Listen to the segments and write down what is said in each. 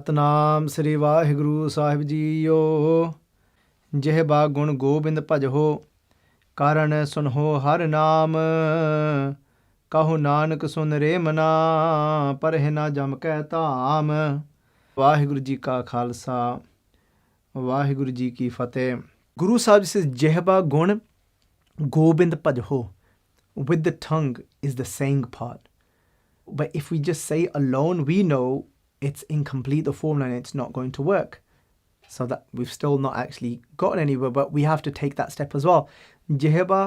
ਸਤਨਾਮ ਸ੍ਰੀ ਵਾਹਿਗੁਰੂ ਸਾਹਿਬ JIO. ਜਿਹਬਾ ਗੁਣ ਗੋਬਿੰਦ ਭਜੋ, ਕਾਰਣ ਸੁਨਹੁ ਹਰ ਨਾਮ। ਕਹੋ ਨਾਨਕ ਸੁਨ ਰੇ ਮਨਾ, ਪਰਹਿ ਨਾ ਜਮ ਕੈ ਧਾਮ। ਵਾਹਿਗੁਰੂ ਜੀ ਕਾ ਖਾਲਸਾ, ਵਾਹਿਗੁਰੂ ਜੀ ਕੀ ਫਤਿਹ। Guru Sahib says, Jehba gun gobind bhajho. With the tongue is the saying part. But if we just say alone, we know it's incomplete, the formula, and it's not going to work. So that we've still not actually gotten anywhere, but we have to take that step as well. Jehba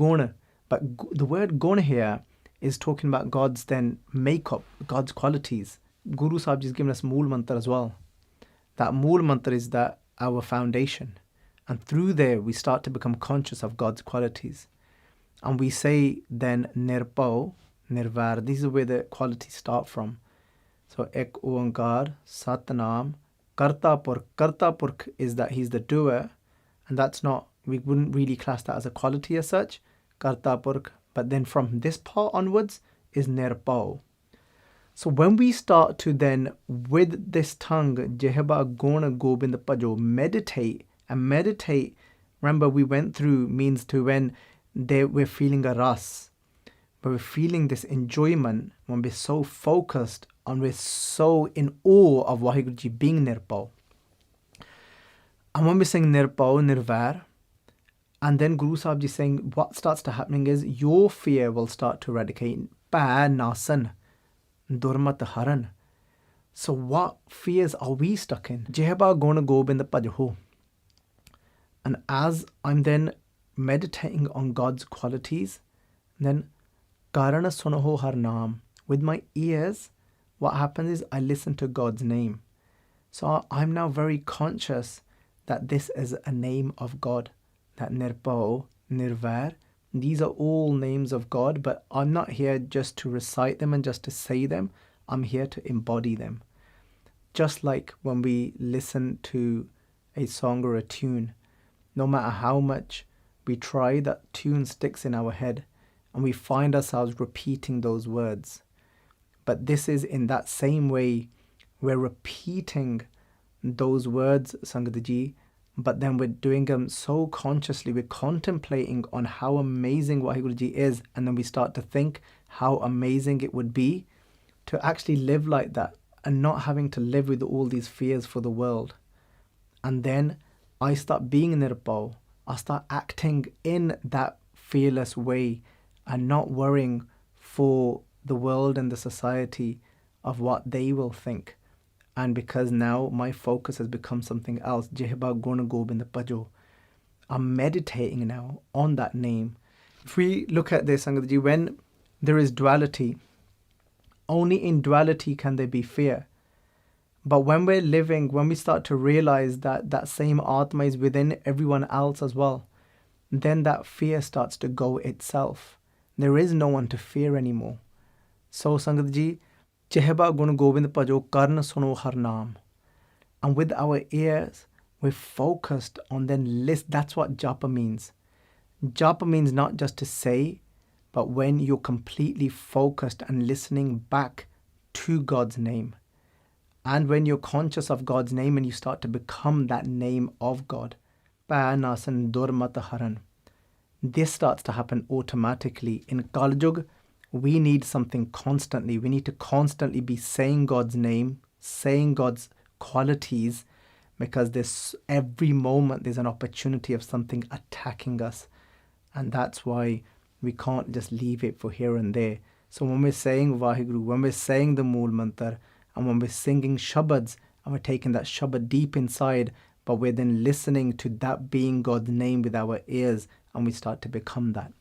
gun. But the word gun here is talking about God's then makeup, God's qualities. Guru Sahib has given us Mool Mantra as well. That Mool Mantra is that our foundation. And through there, we start to become conscious of God's qualities. And we say then Nirpau, Nirvar. These are where the qualities start from. So Ek Oankar, Satnam, Karta Purkh. Karta Purkh is that he's the doer. And that's not, we wouldn't really class that as a quality as such. Karta Purkh. But then from this part onwards is Nirpau. So when we start to then, with this tongue, Jehba Gona Gobind Bhajo, meditate. And meditate, remember we went through, means to when we're feeling a ras, but we're feeling this enjoyment, when we're so focused and we're so in awe of Vaheguru Ji being Nirpau. And when we're saying Nirpau, Nirvar, and then Guru Sahib Ji saying what starts to happening is your fear will start to eradicate. Pa nasan, durmat haran. So what fears are we stuck in? Jehba gona gobind bhajo. And as I'm then meditating on God's qualities, then Karana Sunaho Har Naam. With my ears, what happens is I listen to God's name. So I'm now very conscious that this is a name of God. That Nirpao, Nirvar, these are all names of God, but I'm not here just to recite them and just to say them. I'm here to embody them. Just like when we listen to a song or a tune, no matter how much we try, that tune sticks in our head and we find ourselves repeating those words. But this is in that same way, we're repeating those words, Sangat Ji, but then we're doing them so consciously, we're contemplating on how amazing Vaheguru Ji is, and then we start to think how amazing it would be to actually live like that and not having to live with all these fears for the world. And then I start being Nirpau. I start acting in that fearless way and not worrying for the world and the society of what they will think. And because now my focus has become something else, Jehba Guna Gobind Bhajo, I'm meditating now on that name. If we look at this, Sangat Ji, when there is duality, only in duality can there be fear. But when we're living, when we start to realize that that same Atma is within everyone else as well, then that fear starts to go itself. There is no one to fear anymore. So Sangat Ji, Jehba Gun Gobind Bhajo Karna Suno Har Naam. And with our ears, we're focused on then list. That's what japa means. Japa means not just to say, but when you're completely focused and listening back to God's name. And when you're conscious of God's name and you start to become that name of God, this starts to happen automatically. In Kaljug, we need something constantly. We need to constantly be saying God's name, saying God's qualities, because there's every moment there's an opportunity of something attacking us. And that's why we can't just leave it for here and there. So when we're saying Vaheguru, when we're saying the Mool Mantra, and when we're singing Shabads, and we're taking that Shabad deep inside, but we're then listening to that being God's name with our ears, and we start to become that.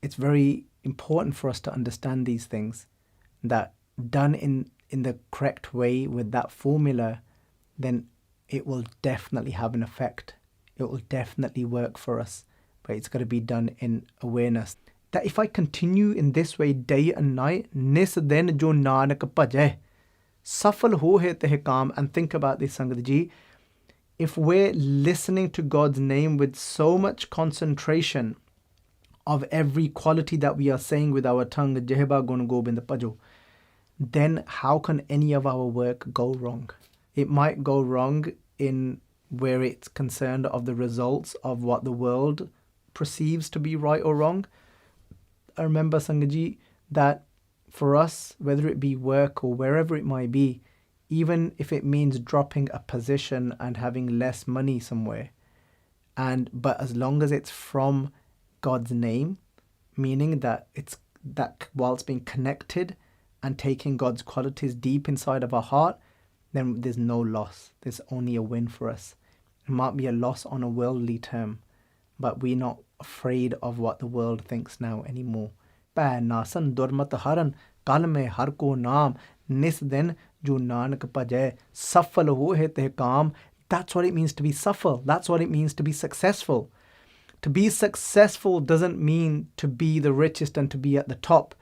It's very important for us to understand these things, that done in the correct way with that formula, then it will definitely have an effect. It will definitely work for us, but it's got to be done in awareness. That if I continue in this way day and night, nis din jo nanak bhajai, safal ho hai te kaam. And think about this, Sangat Ji. If we're listening to God's name with so much concentration of every quality that we are saying with our tongue, Jehba Gun Gobind Bhajo, then how can any of our work go wrong? It might go wrong in where it's concerned of the results of what the world perceives to be right or wrong. I remember, Sangaji, that for us, whether it be work or wherever it might be, even if it means dropping a position and having less money somewhere, but as long as it's from God's name, meaning that it's that whilst being connected and taking God's qualities deep inside of our heart, then there's no loss. There's only a win for us. It might be a loss on a worldly term, but we're not afraid of what the world thinks now anymore. Pੈ ਨਾਸਨ ਦੁਰਮਤ ਹਰਨ ਕਲ ਮੈਂ ਹਰ ਕੋ ਨਾਮ ਨਿਸ ਦਿਨ ਜੋ ਨਾਨਕ ਭਜੈ ਸਫਲ ਹੋਏ ਤੇ ਕਾਮ. That's what it means to be safal. That's what it means to be successful. To be successful doesn't mean to be the richest and to be at the top.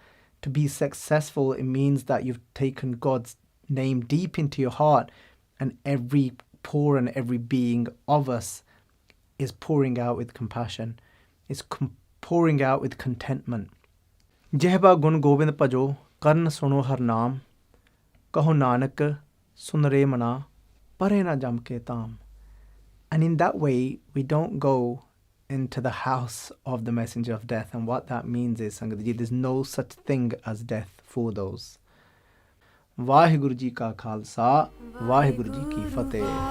To be successful, it means that you've taken God's name deep into your heart, and every pore and every being of us is pouring out with compassion. It's pouring out with contentment. Jehba gun gobind bhajo, karn suno har naam, kaho nanak sunre mana, pare na jam ke taam. And in that way, we don't go into the house of the messenger of death. And what that means is, Sangat, there's no such thing as death for those. Waheguru ji ਕਾ ਖਾਲਸਾ ਵਾਹਿਗੁਰੂ ਜੀ ਕੀ ਫਤਿਹ.